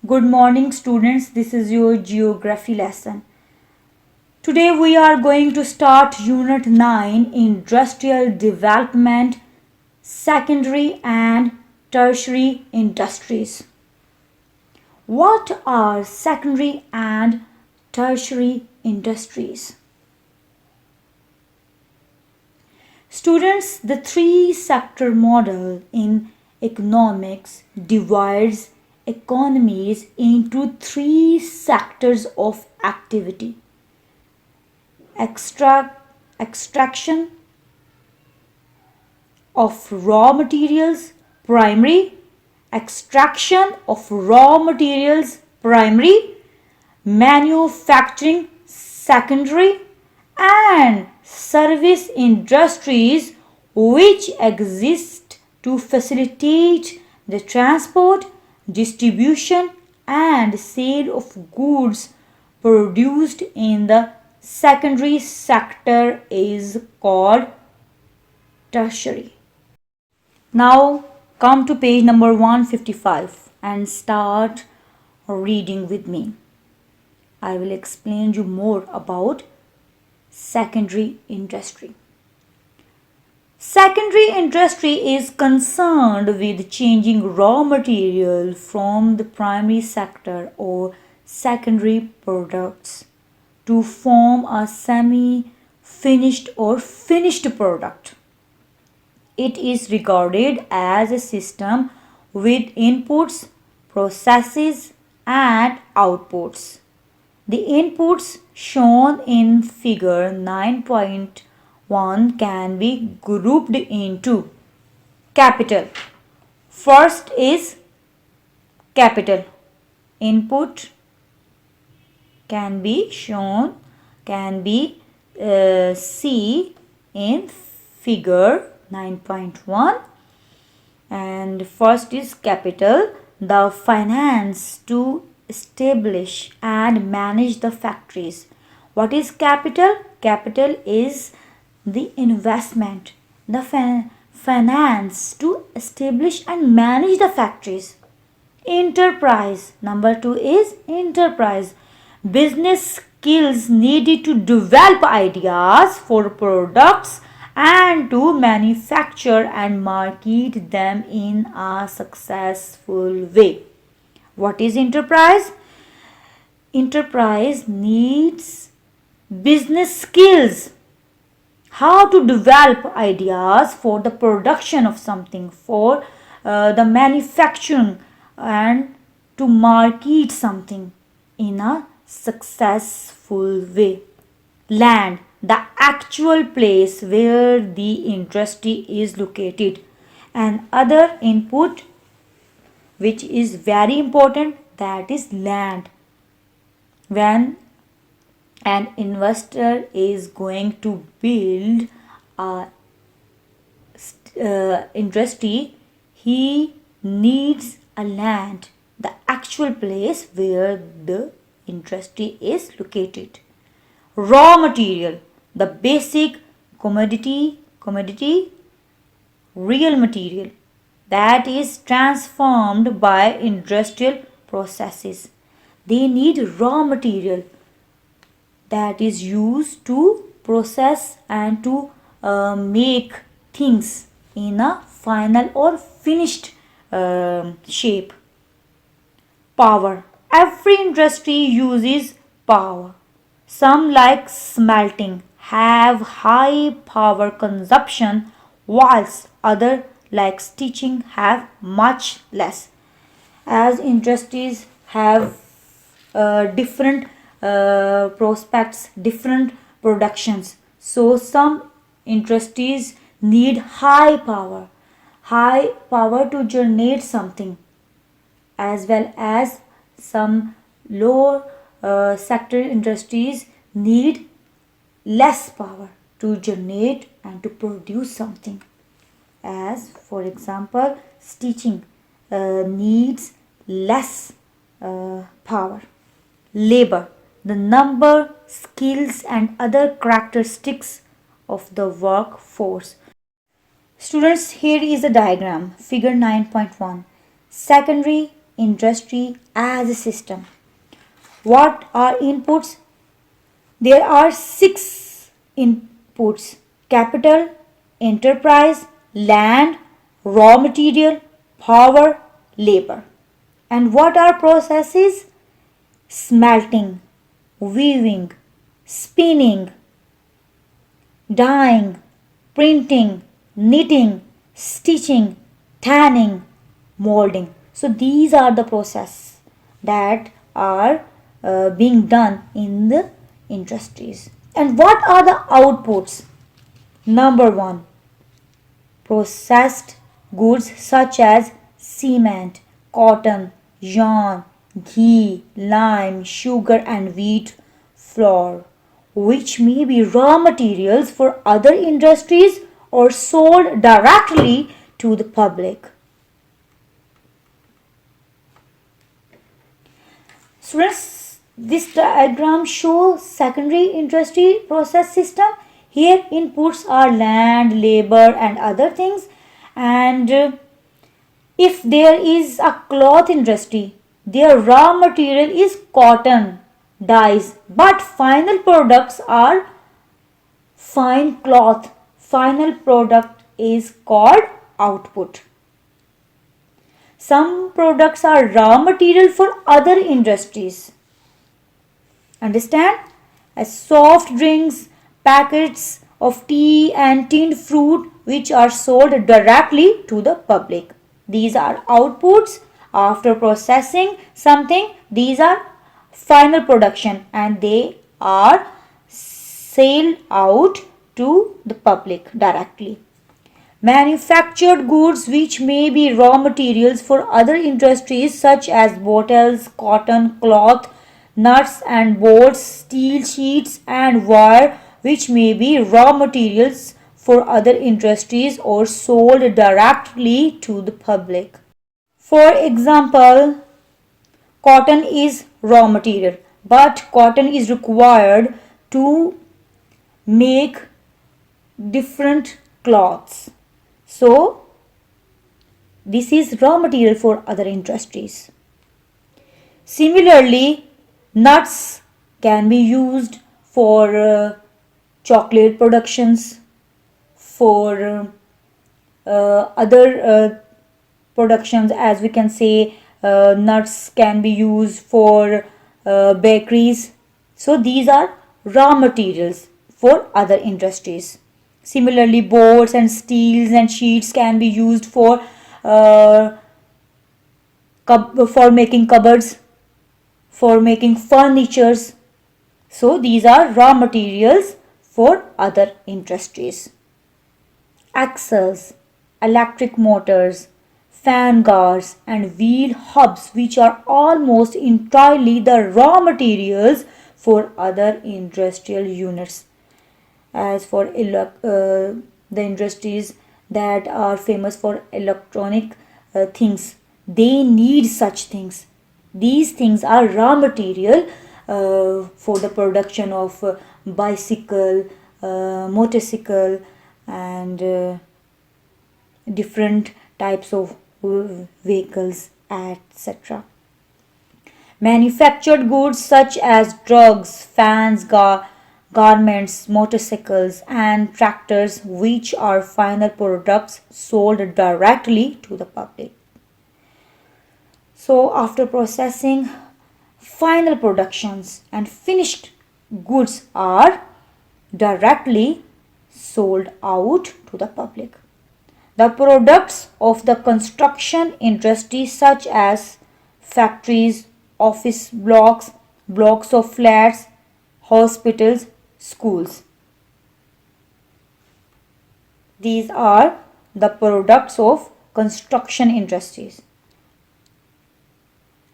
Good morning, students. This is your geography lesson. Today we are going to start Unit 9 Industrial Development, Secondary and Tertiary Industries. What are secondary and tertiary industries? Students, the three sector model in economics divides economies into three sectors of activity: extraction of raw materials, primary, extraction of raw materials, primary, manufacturing, secondary, and service industries which exist to facilitate the transport, distribution, and sale of goods produced in the secondary sector is called tertiary. Now come to page number 155 and start reading with me. I will explain you more about secondary industry. Secondary industry is concerned with changing raw material from the primary sector or secondary products to form a semi-finished or finished product. It is regarded as a system with inputs, processes, and outputs. The inputs shown in figure 9.1 can be grouped into capital. First is capital. Input can be see in figure 9.1, and first is capital, the finance to establish and manage the factories. What is capital? Capital is the investment, the finance to establish and manage the factories. Enterprise, number 2 is enterprise, business skills needed to develop ideas for products and to manufacture and market them in a successful way. What is enterprise? Enterprise needs business skills, how to develop ideas for the production of something, for the manufacturing, and to market something in a successful way. Land, the actual place where the industry is located. And other input which is very important, that is land. When an investor is going to build a industry, he needs a land, the actual place where the industry is located. Raw material, the basic commodity, real material that is transformed by industrial processes. They need raw material that is used to process and to make things in a final or finished shape. Power, every industry uses power. Some, like smelting, have high power consumption, whilst other, like stitching, have much less. As industries have different prospects, different productions, so some industries need high power to generate something, as well as some low sector industries need less power to generate and to produce something. As for example, stitching needs less power. Labor, the number, skills, and other characteristics of the workforce. Students, here is a diagram, figure 9.1. Secondary industry as a system. What are inputs? There are six inputs: capital, enterprise, land, raw material, power, labor. And what are processes? Smelting, weaving, spinning, dyeing, printing, knitting, stitching, tanning, molding. So these are the processes that are being done in the industries. And what are the outputs? Number one, processed goods such as cement, cotton, yarn, ghee, lime, sugar, and wheat flour, which may be raw materials for other industries or sold directly to the public. Students, this diagram shows secondary industry process system. Here inputs are land, labor, and other things. And if there is a cloth industry, their raw material is cotton, dyes, but final products are fine cloth. Final product is called output. Some products are raw material for other industries. Understand? As soft drinks, packets of tea, and tinned fruit which are sold directly to the public. These are outputs. After processing something, these are final production and they are sold out to the public directly. Manufactured goods which may be raw materials for other industries such as bottles, cotton, cloth, nuts and bolts, steel sheets and wire which may be raw materials for other industries or sold directly to the public. For example, cotton is raw material, but cotton is required to make different cloths. So, this is raw material for other industries. Similarly, nuts can be used for chocolate productions, for other productions, as we can say nuts can be used for bakeries. So these are raw materials for other industries. Similarly, boards and steels and sheets can be used for making cupboards, for making furnitures. So these are raw materials for other industries. Axles, electric motors, fan guards and wheel hubs which are almost entirely the raw materials for other industrial units. As for the industries that are famous for electronic things, they need such things. These things are raw material for the production of bicycle, motorcycle and different types of vehicles, etc. Manufactured goods such as drugs, fans, garments, motorcycles and tractors which are final products sold directly to the public. So after processing, final productions and finished goods are directly sold out to the public. The products of the construction industry such as factories, office blocks, blocks of flats, hospitals, schools. These are the products of construction industries.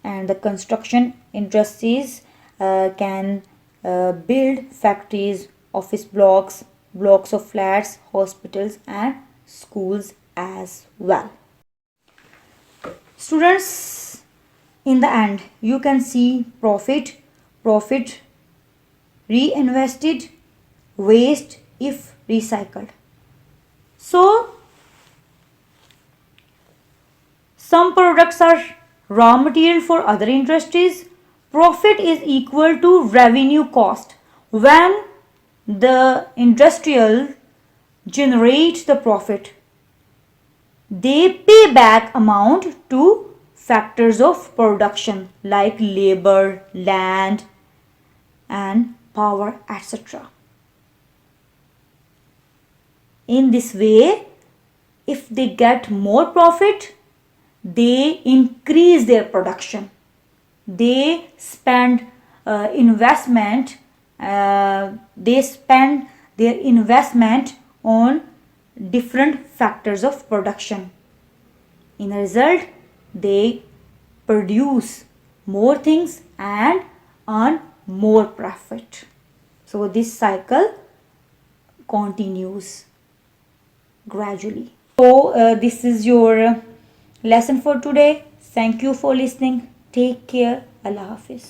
And the construction industries can build factories, office blocks, blocks of flats, hospitals and schools as well. Students, in the end you can see profit, reinvested, waste if recycled. So some products are raw material for other industries, profit is equal to revenue cost. When the industrial generates the profit, they pay back amount to factors of production like labor, land, and power, etc. In this way, if they get more profit, they increase their production. They spend investment. They spend their investment on different factors of production. In a result, they produce more things and earn more profit. So this cycle continues gradually. So this is your lesson for today. Thank you for listening. Take care. Allah Hafiz.